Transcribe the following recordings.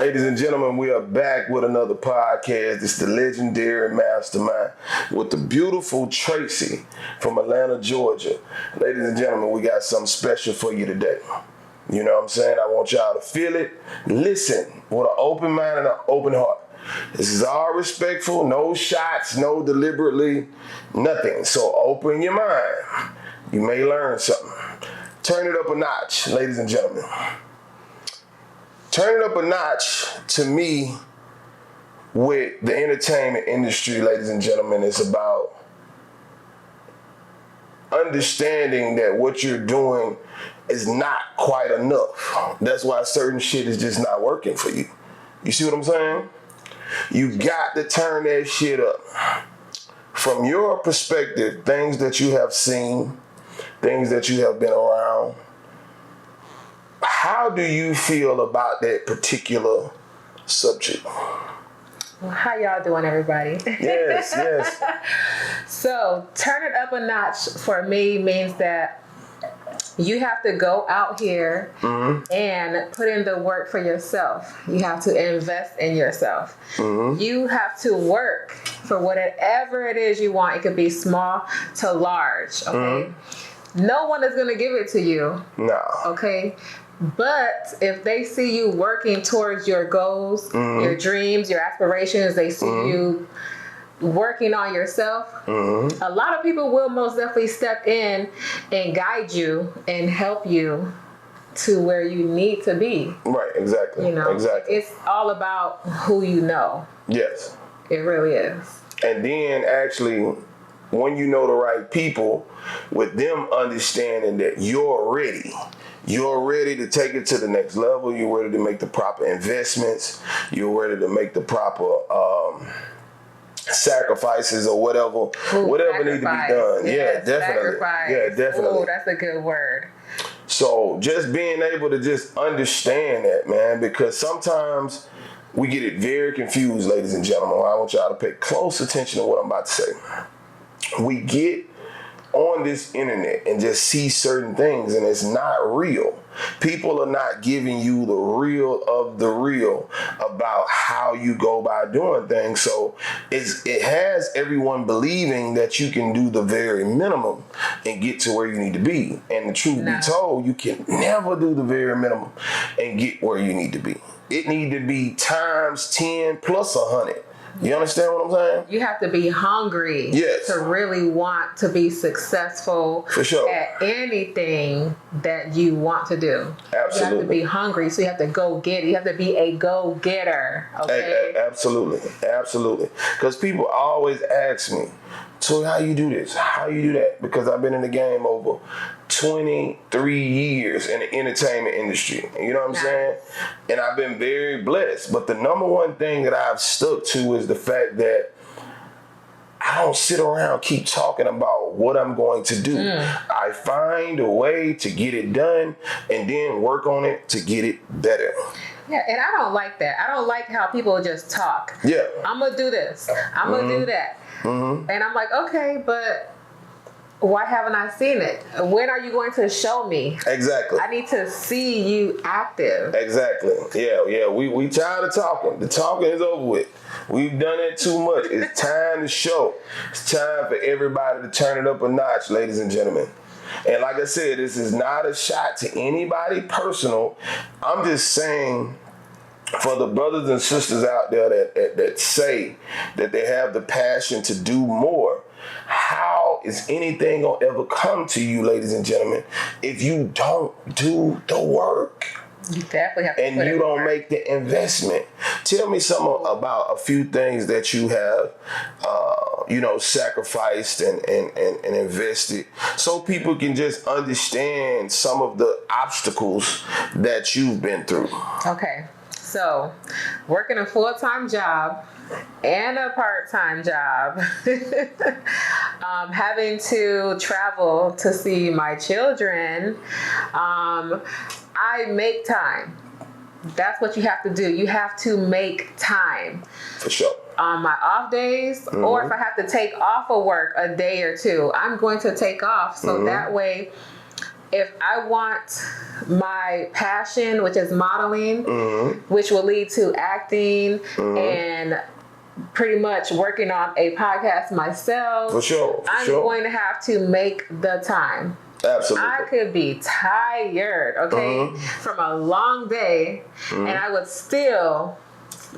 Ladies and gentlemen, we are back with another podcast. It's the legendary mastermind with the beautiful Tracy from Atlanta, Georgia. Ladies and gentlemen, we got something special for you today. You know what I'm saying? I want y'all to feel it. Listen with an open mind and an open heart. This is all respectful, no shots, no deliberately, nothing. So open your mind. You may learn something. Turn it up a notch, ladies and gentlemen. Turn it up a notch to me with the entertainment industry, ladies and gentlemen, is about understanding that what you're doing is not quite enough. That's why certain shit is just not working for you. You see what I'm saying? You got to turn that shit up. From your perspective, things that you have seen, things that you have been around, how do you feel about that particular subject? Well, how y'all doing, everybody? Yes, yes. So, turn it up a notch for me means that you have to go out here and put in the work for yourself. You have to invest in yourself. You have to work for whatever it is you want. It could be small to large, okay? No one is going to give it to you. No. Okay? But if they see you working towards your goals, your dreams, your aspirations, they see you working on yourself, a lot of people will most definitely step in and guide you and help you to where you need to be. Right, exactly. You know, exactly. It's all about who you know. Yes. It really is. And then actually, when you know the right people, with them understanding that you're ready to take it to the next level, you're ready to make the proper investments, you're ready to make the proper sacrifices or whatever need to be done. Yes, yeah, definitely. Sacrifice. Yeah, definitely. Oh, that's a good word. So just being able to just understand that, man, because sometimes we get it very confused, ladies and gentlemen. I want y'all to pay close attention to what I'm about to say. We get on this internet and just see certain things and it's not real. People are not giving you the real of the real about how you go by doing things. So it has everyone believing that you can do the very minimum and get to where you need to be. And the truth be told, you can never do the very minimum and get where you need to be. It need to be times 10 plus 100. You understand what I'm saying? You have to be hungry to really want to be successful for sure at anything that you want to do. Absolutely. You have to be hungry, so you have to go get it. You have to be a go-getter, okay? Absolutely. Because people always ask me, so how you do this? How you do that? Because I've been in the game over 23 years in the entertainment industry. You know what I'm saying? And I've been very blessed. But the number one thing that I've stuck to is the fact that I don't sit around keep talking about what I'm going to do. I find a way to get it done and then work on it to get it better. Yeah, and I don't like that. I don't like how people just talk. Yeah. I'm going to do this. I'm going to do that. And I'm like, okay, but why haven't I seen it? When are you going to show me? Exactly. I need to see you active. Exactly. Yeah. We tired of talking. The talking is over with. We've done it too much. It's time to show. It's time for everybody to turn it up a notch, ladies and gentlemen. And like I said, this is not a shot to anybody personal. I'm just saying, for the brothers and sisters out there that say that they have the passion to do more, how is anything gonna ever come to you, ladies and gentlemen, if you don't do the work? You definitely have to and you don't make the investment. Tell me something about a few things that you have sacrificed and invested, so people can just understand some of the obstacles that you've been through. Okay. So, working a full-time job and a part-time job, having to travel to see my children, I make time. That's what you have to do. You have to make time. For sure. On my off days, or if I have to take off of work a day or two, I'm going to take off. So that way, if I want my passion, which is modeling, which will lead to acting and pretty much working on a podcast myself. For sure. I'm going to have to make the time. Absolutely. I could be tired, okay, from a long day, and I would still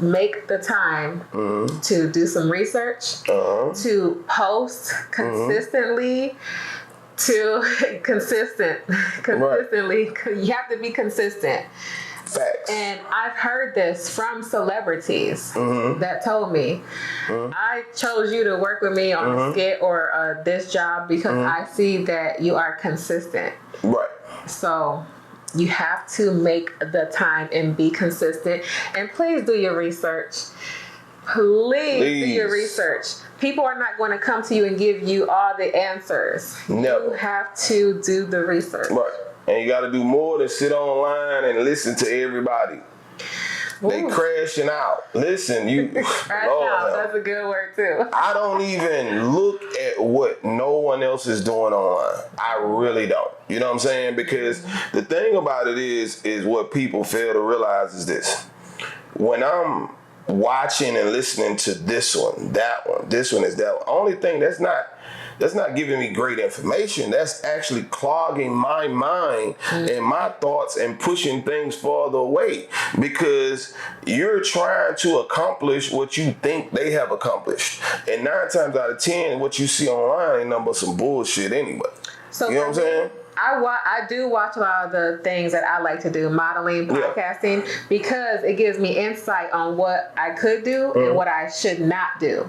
make the time to do some research, to post consistently, consistently. You have to be consistent. Facts. And I've heard this from celebrities that told me, I chose you to work with me on a skit or this job because I see that you are consistent. Right. So you have to make the time and be consistent. And please do your research. Please do your research. People are not going to come to you and give you all the answers. Never. You have to do the research. Right. And you got to do more than sit online and listen to everybody. They crashing out. Listen, Crash out. That's a good word too. I don't even look at what no one else is doing online. I really don't. You know what I'm saying? Because the thing about it is what people fail to realize is this. When I'm watching and listening to this one, that one, this one is that one. Only thing that's not giving me great information. That's actually clogging my mind and my thoughts and pushing things farther away because you're trying to accomplish what you think they have accomplished. And 9 times out of 10, what you see online ain't nothing but some bullshit anyway. So you know what I'm saying? I do watch a lot of the things that I like to do, modeling, podcasting, because it gives me insight on what I could do and what I should not do.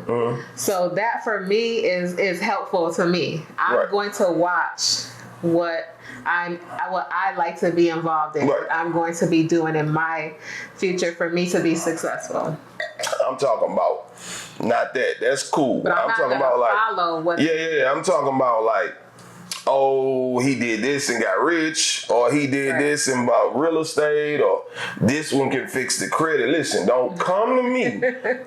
So that for me is helpful to me. I'm going to watch what I like to be involved in. What I'm going to be doing in my future for me to be successful. I'm talking about not that. That's cool. But I'm not talking about like follow what. Yeah. I'm talking about like, oh, he did this and got rich, or he did this and bought real estate, or this one can fix the credit. Listen, don't come to me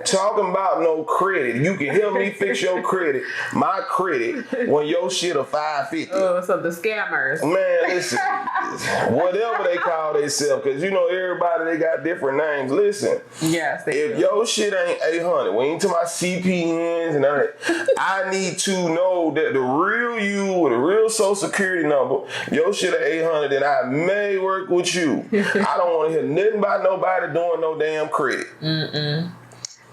talking about no credit. You can help me fix your credit, my credit, when your shit a 550. Oh, so the scammers. Man, listen, whatever they call themselves, because you know everybody, they got different names. Listen, yes, if your shit ain't 800, we ain't to my CPNs and all that, I need to know that the real you with the real social security number, your shit at 800, then I may work with you. I don't want to hear nothing about nobody doing no damn credit.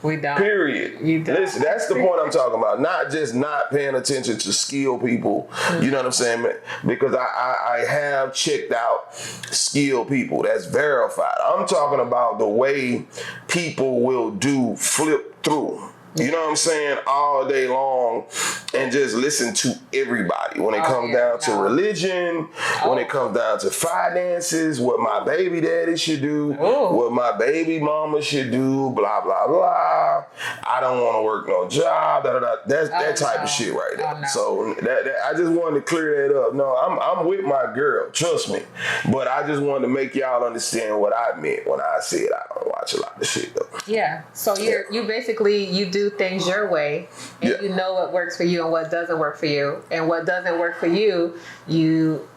We don't. Period. You don't. Listen, that's the point I'm talking about. Not just not paying attention to skilled people. You know what I'm saying? Because I have checked out skilled people. That's verified. I'm talking about the way people will do flip through. You know what I'm saying? All day long and just listen to everybody. When it comes down to religion, when it comes down to finances, what my baby daddy should do, what my baby mama should do, blah, blah, blah. I don't want to work no job. That's that type of shit right there. So that I just wanted to clear that up. No, I'm with my girl. Trust me. But I just wanted to make y'all understand what I meant when I said I don't watch a lot of shit though. Yeah. So you basically, you do things your way and you know what works for you and what doesn't work for you, and what doesn't work for you, you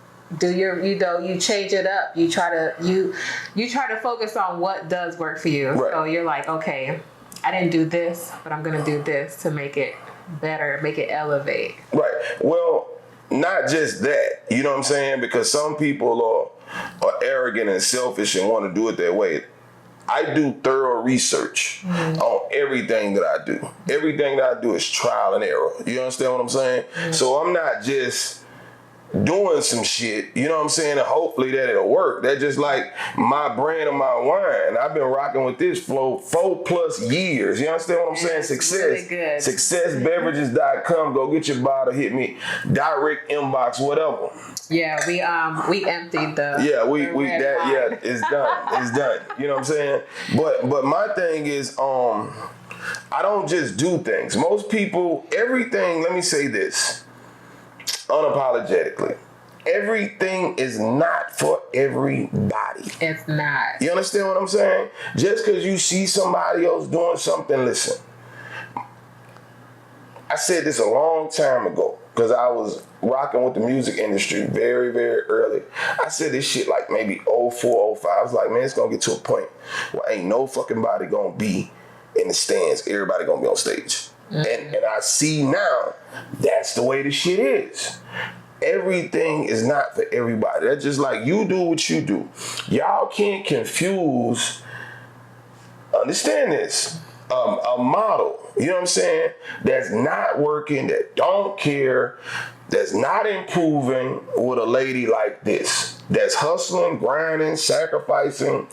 change it up. You try to focus on what does work for you. So you're like, okay, I didn't do this, but I'm gonna do this to make it better, make it elevate. Right. Well, not just that, you know what I'm saying, because some people are arrogant and selfish and want to do it their way. I do thorough research on everything that I do. Everything that I do is trial and error. You understand what I'm saying? So I'm not just doing some shit, you know what I'm saying, and hopefully that it'll work. That's just like my brand of my wine. I've been rocking with this for 4+ years. You understand what I'm saying? Success. Really good. Successbeverages.com. Go get your bottle. Hit me. Direct inbox, whatever. Yeah, we emptied the. Yeah, it's done. It's done. You know what I'm saying? But my thing is, I don't just do things. Most people, everything. Let me say this. Unapologetically, everything is not for everybody. It's not. You understand what I'm saying? Just because you see somebody else doing something, listen. I said this a long time ago because I was rocking with the music industry very, very early. I said this shit like maybe 04, 05. I was like, man, it's gonna get to a point where ain't no fucking body gonna be in the stands. Everybody gonna be on stage. And I see now that's the way the shit is. Everything is not for everybody. That's just like you do what you do. Y'all can't confuse, understand this, a model, you know what I'm saying, that's not working, that don't care, that's not improving with a lady like this, that's hustling, grinding, sacrificing,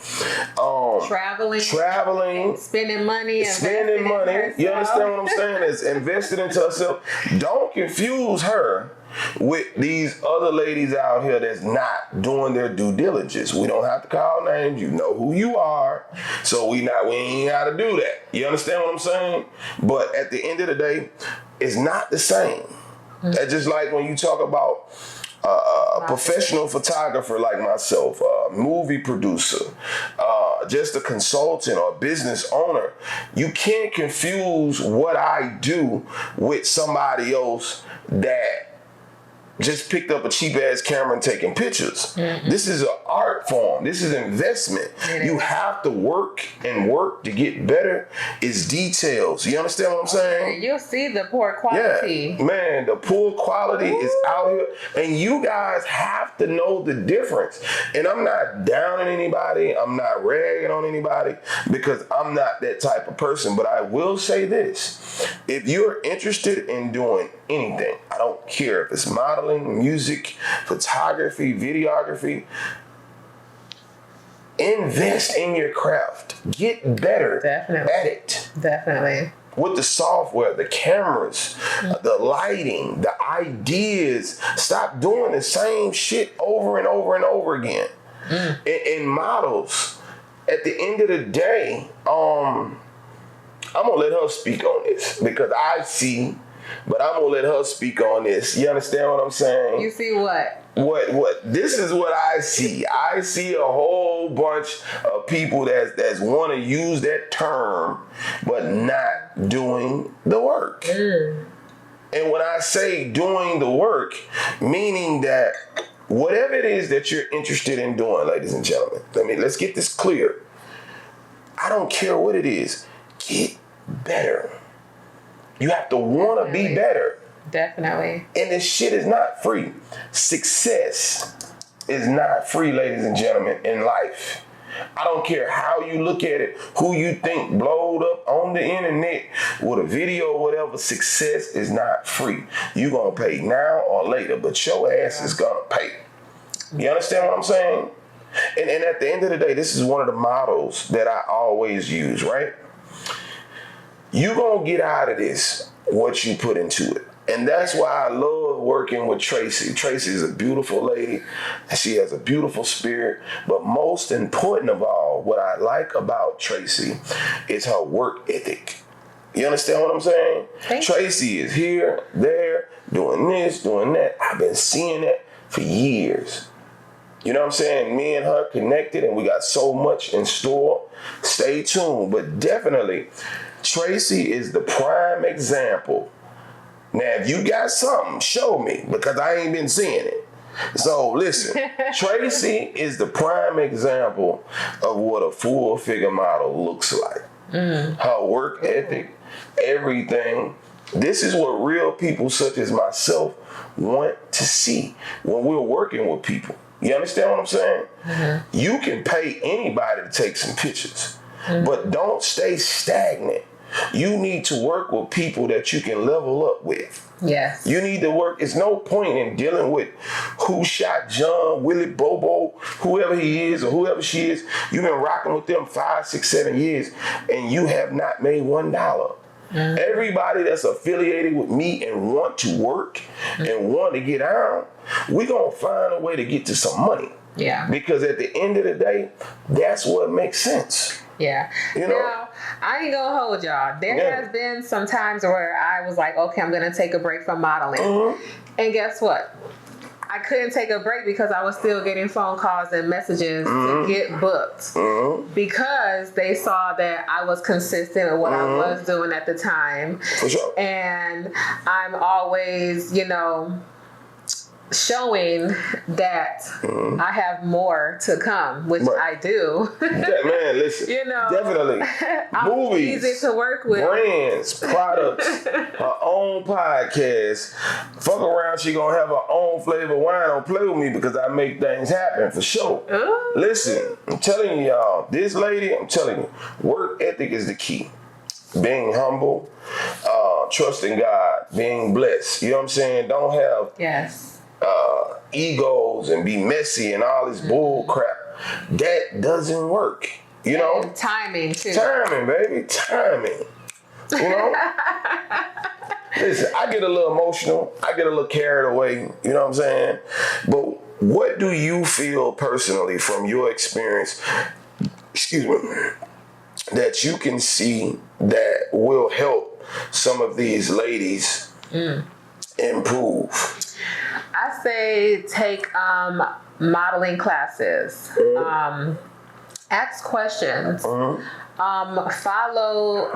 traveling, spending money. You understand what I'm saying? It's invested into herself. Don't confuse her with these other ladies out here that's not doing their due diligence. We don't have to call names. You know who you are. So we ain't got to do that. You understand what I'm saying? But at the end of the day, it's not the same. That's just like when you talk about a professional photographer like myself, a movie producer, just a consultant or a business owner. You can't confuse what I do with somebody else that just picked up a cheap ass camera and taking pictures. This is an art form. This is investment. You have to work to get better. It's details. You understand what I'm saying? You'll see the poor quality. Yeah, man, the poor quality is out here, and you guys have to know the difference. And I'm not downing anybody. I'm not ragging on anybody because I'm not that type of person. But I will say this: if you're interested in doing anything, I don't care if it's modeling, music, photography, videography, invest in your craft. Get better at it. Definitely. With the software, the cameras, the lighting, the ideas. Stop doing the same shit over and over and over again. And models, at the end of the day, I'm gonna let her speak on this because I see. But I'm gonna let her speak on this. You understand what I'm saying? You see what? What? This is what I see. I see a whole bunch of people that's want to use that term, but not doing the work. And when I say doing the work, meaning that whatever it is that you're interested in doing, ladies and gentlemen, let's get this clear. I don't care what it is. Get better. You have to want to be better. Definitely. And this shit is not free. Success is not free, ladies and gentlemen, in life. I don't care how you look at it, who you think blowed up on the internet with a video or whatever. Success is not free. You're going to pay now or later, but your ass is going to pay. You understand what I'm saying? And at the end of the day, this is one of the models that I always use, right? You're going to get out of this what you put into it. And that's why I love working with Tracy. Tracy is a beautiful lady. She has a beautiful spirit. But most important of all, what I like about Tracy is her work ethic. You understand what I'm saying? Tracy is here, there, doing this, doing that. I've been seeing that for years. You know what I'm saying? Me and her connected and we got so much in store. Stay tuned. But definitely, Tracy is the prime example. Now, if you got something, show me, because I ain't been seeing it. So listen, Tracy is the prime example of what a full figure model looks like. Her work ethic, everything. This is what real people such as myself want to see when we're working with people. You understand what I'm saying? You can pay anybody to take some pictures, but don't stay stagnant. You need to work with people that you can level up with. Yes. You need to work. It's no point in dealing with who shot John, Willie, Bobo, whoever he is or whoever she is. You've been rocking with them 5, 6, 7 years and you have not made $1. Everybody that's affiliated with me and want to work and want to get out, we're going to find a way to get to some money. Yeah. Because at the end of the day, that's what makes sense. Yeah. You know? Now, I ain't gonna hold y'all. There has been some times where I was like, okay, I'm gonna take a break from modeling. And guess what? I couldn't take a break because I was still getting phone calls and messages to get booked because they saw that I was consistent with what I was doing at the time. For sure. And I'm always, showing that I have more to come, which Right. I do. Man, listen. You know, Definitely. I'm Movies, easy to work with. brands, products, her own podcast. Fuck around, she gonna have her own flavor wine. Don't play with me because I make things happen for sure. Ooh. Listen, I'm telling you, y'all, this lady, I'm telling you, work ethic is the key. Being humble, trusting God, being blessed. You know what I'm saying? Don't have Yes. egos and be messy and all this bull crap. That doesn't work. You know? And timing too. Timing, baby. Timing. You know? Listen, I get a little emotional. I get a little carried away. You know what I'm saying? But what do you feel personally from your experience, excuse me, that you can see that will help some of these ladies improve? I say take modeling classes. Ask questions. Follow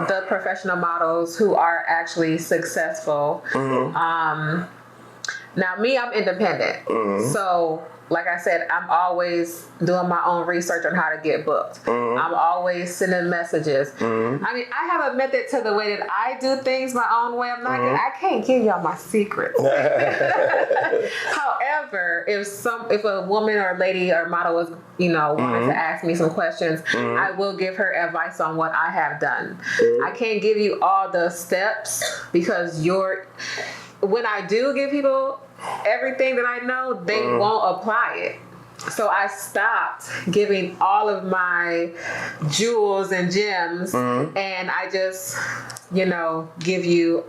the professional models who are actually successful. Now, me, I'm independent. So, like I said, I'm always doing my own research on how to get booked. I'm always sending messages. I mean, I have a method to the way that I do things my own way. I'm not gonna, I can't give y'all my secrets. However, if a woman or lady or model was, wanted to ask me some questions, I will give her advice on what I have done. I can't give you all the steps because when I do give people everything that I know, they won't apply it. So I stopped giving all of my jewels and gems, and I just, give you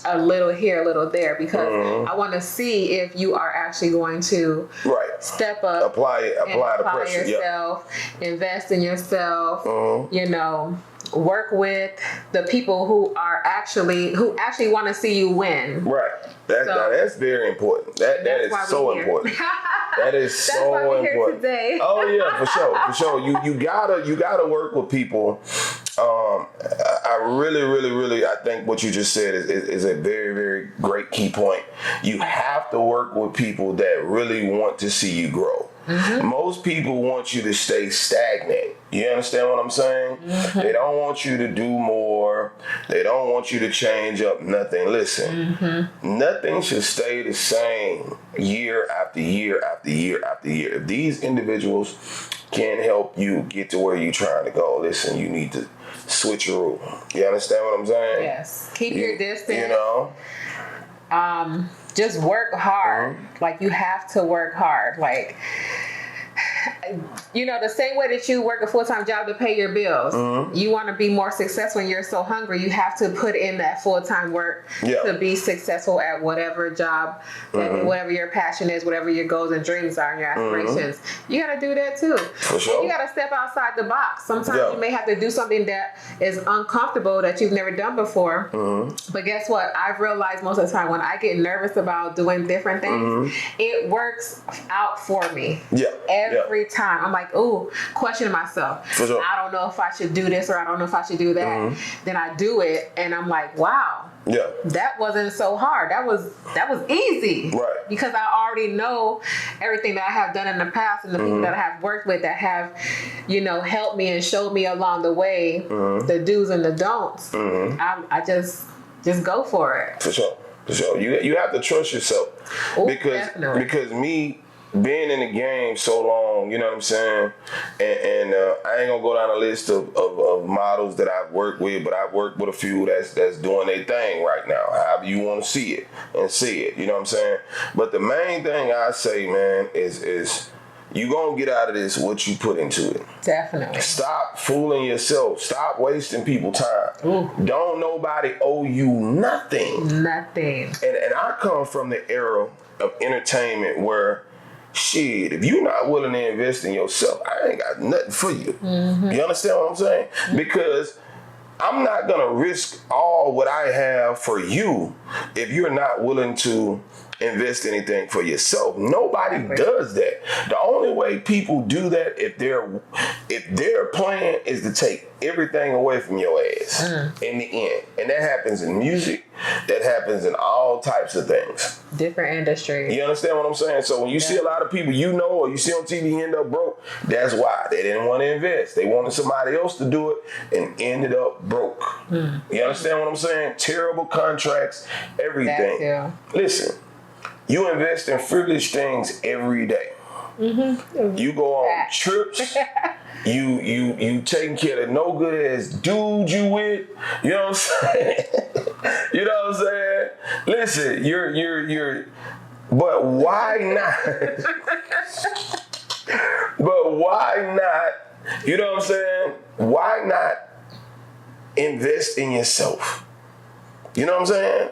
a little here, a little there, because I want to see if you are actually going to step up, apply the pressure, yourself, invest in yourself, work with the people who actually want to see you win. Right. That's very important. That is so important. That is so why we're important. Here today. Oh yeah, for sure. You gotta work with people. I really, I think what you just said is a very, very great key point. You have to work with people that really want to see you grow. Most people want you to stay stagnant. You understand what I'm saying? They don't want you to do more. They don't want you to change up nothing. Listen, nothing should stay the same year after year after year after year. If these individuals can help you get to where you're trying to go, listen, you need to switch your rule. You understand what I'm saying? Yes. Keep your distance. Just work hard. Like, you have to work hard. Like, the same way that you work a full-time job to pay your bills, you want to be more successful and you're so hungry, you have to put in that full-time work to be successful at whatever job, whatever your passion is, whatever your goals and dreams are and your aspirations. You got to do that too. For sure. And you got to step outside the box. Sometimes you may have to do something that is uncomfortable that you've never done before. But guess what? I've realized most of the time when I get nervous about doing different things, it works out for me. Every time. I'm like, questioning myself. Sure. I don't know if I should do this or I don't know if I should do that. Then I do it and I'm like, wow. That wasn't so hard. That was easy. Right. Because I already know everything that I have done in the past and the people that I have worked with that have, helped me and showed me along the way the do's and the don'ts. I just go for it. For sure. You have to trust yourself. Because me being in the game so long, you know what I'm saying? And I ain't gonna go down a list of models that I've worked with, but I've worked with a few that's doing their thing right now, however you want to see it, you know what I'm saying? But the main thing I say, man, is you gonna get out of this what you put into it. Definitely. Stop fooling yourself. Stop wasting people's time. Don't nobody owe you nothing. Nothing. And I come from the era of entertainment where, shit, if you're not willing to invest in yourself, I ain't got nothing for you. You understand what I'm saying? Because I'm not going to risk all what I have for you if you're not willing to invest anything for yourself. Nobody does that. The only way people do that if their plan is to take everything away from your ass in the end. And that happens in music, that happens in all types of things. Different industries. You understand what I'm saying? So when you see a lot of people or you see on TV end up broke, that's why. They didn't want to invest. They wanted somebody else to do it and ended up broke. You understand what I'm saying? Terrible contracts, everything. Listen, you invest in frivolous things every day. You go on trips. You taking care of no good ass dude you with. You know what I'm saying? You know what I'm saying? Listen, you're but why not? But why not? You know what I'm saying? Why not invest in yourself? You know what I'm saying?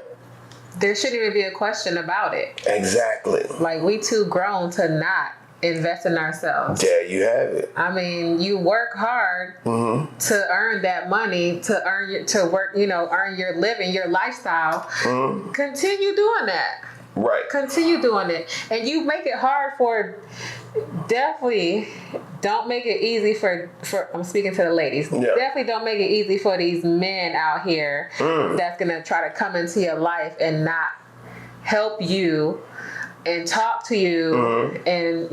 There shouldn't even be a question about it. Exactly. Like, we too grown to not invest in ourselves. There you have it. I mean, you work hard to earn that money, earn your living, your lifestyle. Continue doing that. Right. Continue doing it. And you make it hard definitely don't make it easy for I'm speaking to the ladies. Yeah. Definitely don't make it easy for these men out here that's going to try to come into your life and not help you and talk to you and,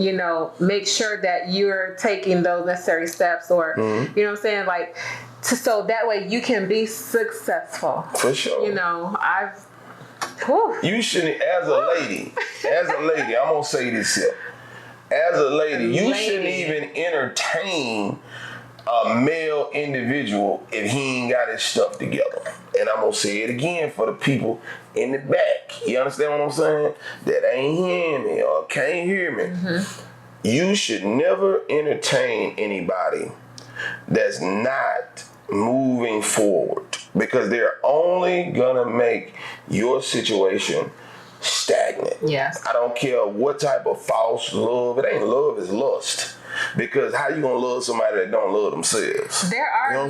make sure that you're taking those necessary steps or, you know what I'm saying? Like, so that way you can be successful. For sure. You shouldn't, as a lady, I'm going to say this here. As a lady, you shouldn't even entertain a male individual if he ain't got his stuff together. And I'm going to say it again for the people in the back. You understand what I'm saying? That ain't hearing me or can't hear me. You should never entertain anybody that's not moving forward because they're only going to make your situation stagnant. Yes. I don't care what type of false love. It ain't love, it's lust. Because how you gonna love somebody that don't love themselves? There are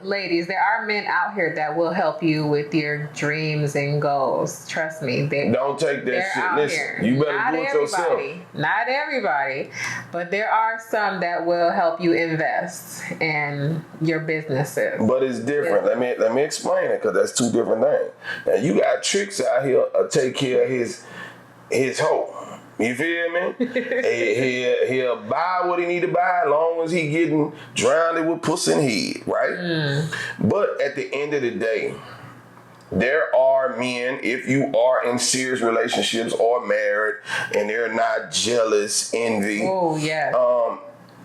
ladies, there are men out here that will help you with your dreams and goals. Trust me. Don't take that shit. Listen, you better do it yourself. Not everybody, but there are some that will help you invest in your businesses. But it's different. Let me explain it because that's two different things. Now you got tricks out here to take care of his hoe. You feel me? He'll buy what he need to buy as long as he getting drowned with pussy and head, right? But at the end of the day, there are men, if you are in serious relationships or married, and they're not jealous, envy. Oh, yeah.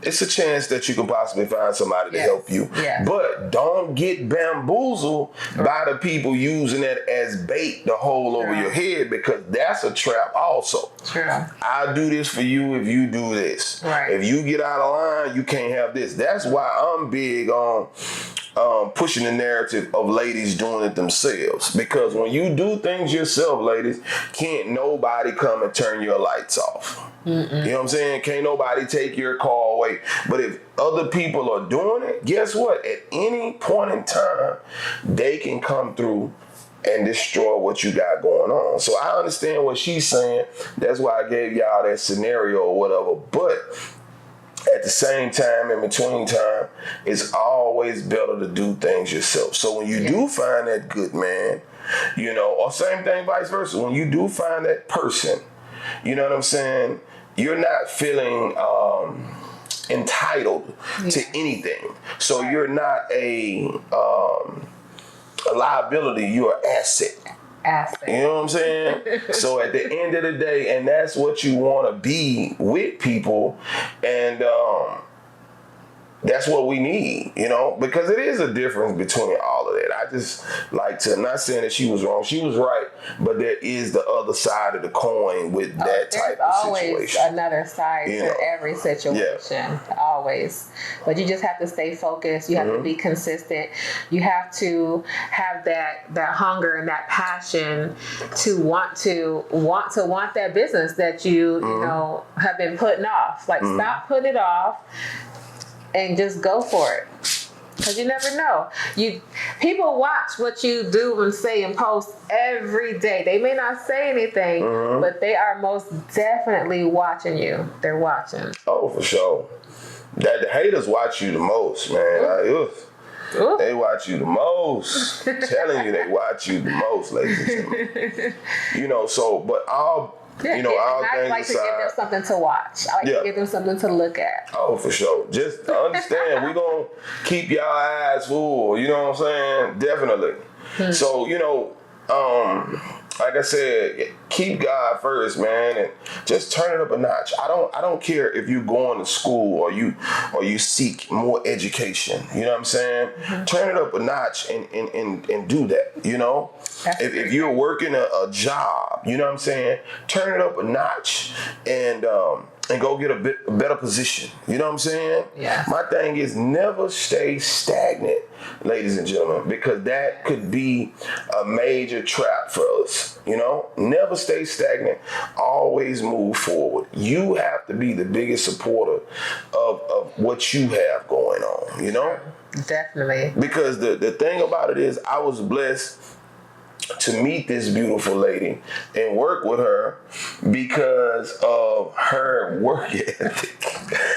It's a chance that you can possibly find somebody to help you. Yes. But don't get bamboozled by the people using that as bait to hold over your head because that's a trap also. True. I'll do this for you if you do this. Right. If you get out of line, you can't have this. That's why I'm big on pushing the narrative of ladies doing it themselves. Because when you do things yourself, ladies, can't nobody come and turn your lights off. You know what I'm saying? Can't nobody take your car away. But if other people are doing it, guess what? At any point in time, they can come through and destroy what you got going on. So I understand what she's saying. That's why I gave y'all that scenario or whatever. But at the same time, in between time, it's always better to do things yourself. So when you do find that good man, or same thing vice versa, when you do find that person, you know what I'm saying? You're not feeling entitled to anything. So you're not a liability, you're an asset. You know what I'm saying? So at the end of the day, and that's what you want to be with people, and that's what we need, because it is a difference between all of that. I just like to, not saying that she was wrong, she was right, but there is the other side of the coin with that type of situation. There's always another side to every situation, always. But you just have to stay focused. You have to be consistent. You have to have that hunger and that passion to want that business that you have been putting off. Like stop putting it off. And just go for it. Because you never know. People watch what you do and say and post every day. They may not say anything, but they are most definitely watching you. They're watching. Oh, for sure. The haters watch you the most, man. Ooh. They watch you the most. Telling you, they watch you the most, ladies and gentlemen. You know, so, but all I things like to give them aside, something to watch. I like to give them something to look at. oh, for sure. Just understand, we're going to keep y'all eyes full. You know what I'm saying? Definitely. So, like I said, keep God first, man, and just turn it up a notch. I don't care if you're going to school or you seek more education. You know what I'm saying? Turn it up a notch and do that. You know, if you're working a job, you know what I'm saying? Turn it up a notch and go get a better position. You know what I'm saying? Yeah. My thing is never stay stagnant, ladies and gentlemen, because that could be a major trap for us. You know, never stay stagnant. Always move forward. You have to be the biggest supporter of what you have going on. You know, Definitely. because the thing about it is, I was blessed to meet this beautiful lady and work with her because of her work ethic.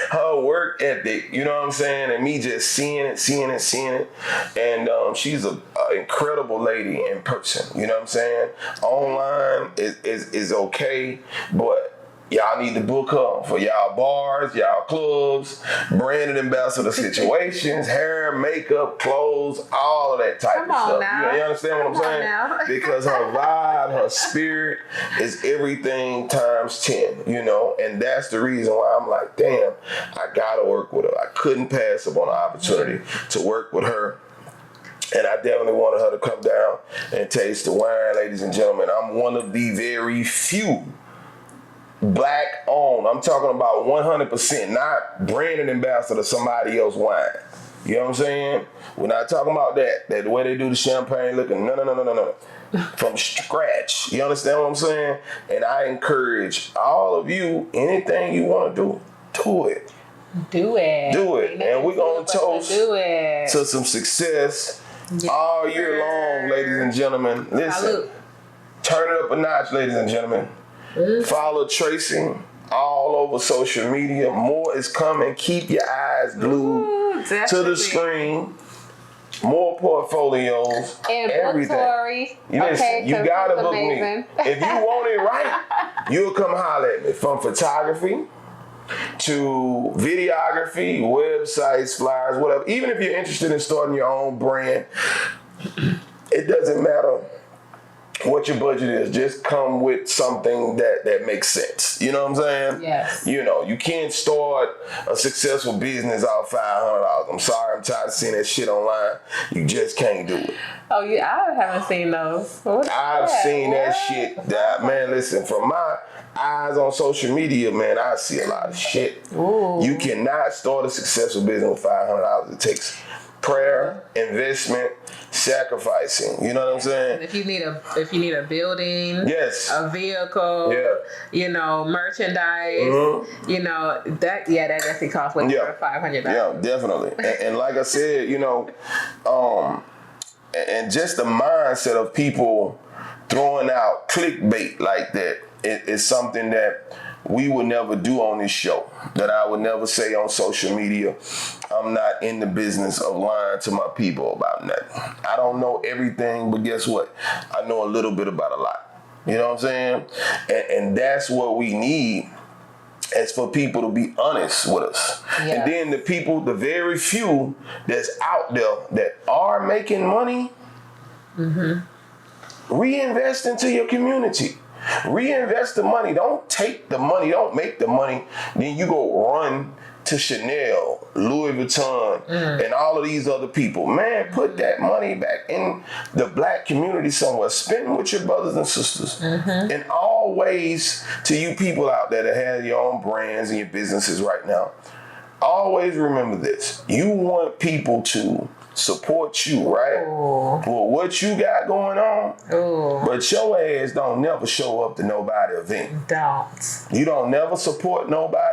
Her work ethic, you know what I'm saying? And me just seeing it. And she's an incredible lady in person, you know what I'm saying? Online is okay, but y'all need to book her for y'all bars, y'all clubs, branded ambassador situations, hair, makeup, clothes, all of that type of stuff. Now. You understand what I'm saying? Now. Because her vibe, her spirit is everything times 10, you know? And that's the reason why I'm like, damn, I gotta work with her. I couldn't pass up on an opportunity to work with her. And I definitely wanted her to come down and taste the wine, ladies and gentlemen. I'm one of the very few Black owned. I'm talking about 100%, not branded ambassador somebody else wine. You know what I'm saying? We're not talking about that. That the way they do the champagne looking. No. From scratch. You understand what I'm saying? And I encourage all of you, anything you want to do it. Do it. And we're going to toast to some success all year long, ladies and gentlemen. Listen, Salute. Turn it up a notch, ladies and gentlemen. Follow Tracy all over social media. More is coming. Keep your eyes glued to the screen. More portfolios. Everything. Listen, you gotta book me. If you want it right, you'll come holler at me. From photography to videography, websites, flyers, whatever. Even if you're interested in starting your own brand, it doesn't matter what your budget is. Just come with something that makes sense. You know what I'm saying? Yes. You know, you can't start a successful business off $500. I'm sorry, I'm tired of seeing that shit online. You just can't do it. Oh, yeah, I haven't seen those. I've seen that shit. Man, listen, from my eyes on social media, man, I see a lot of shit. Ooh. You cannot start a successful business with $500. It takes prayer, investment, sacrificing. You know what I'm saying? If you need a building, yes, a vehicle, you know, merchandise, you know, that definitely costs way over $500. Yeah, definitely. and like I said, you know, and just the mindset of people throwing out clickbait like that is something that we would never do on this show, that I would never say on social media. I'm not in the business of lying to my people about nothing. I don't know everything, but guess what? I know a little bit about a lot. You know what I'm saying? And that's what we need, is for people to be honest with us. Yeah. And then the people, the very few that's out there that are making money, reinvest into your community. Reinvest the money. Don't take the money. Don't make the money. Then you go run to Chanel, Louis Vuitton, and all of these other people. Man, put that money back in the Black community somewhere. Spend with your brothers and sisters. And always, to you people out there that have your own brands and your businesses right now, always remember this. You want people to support you, right? For what you got going on. But your ass don't never show up to nobody event. Don't. You don't never support nobody.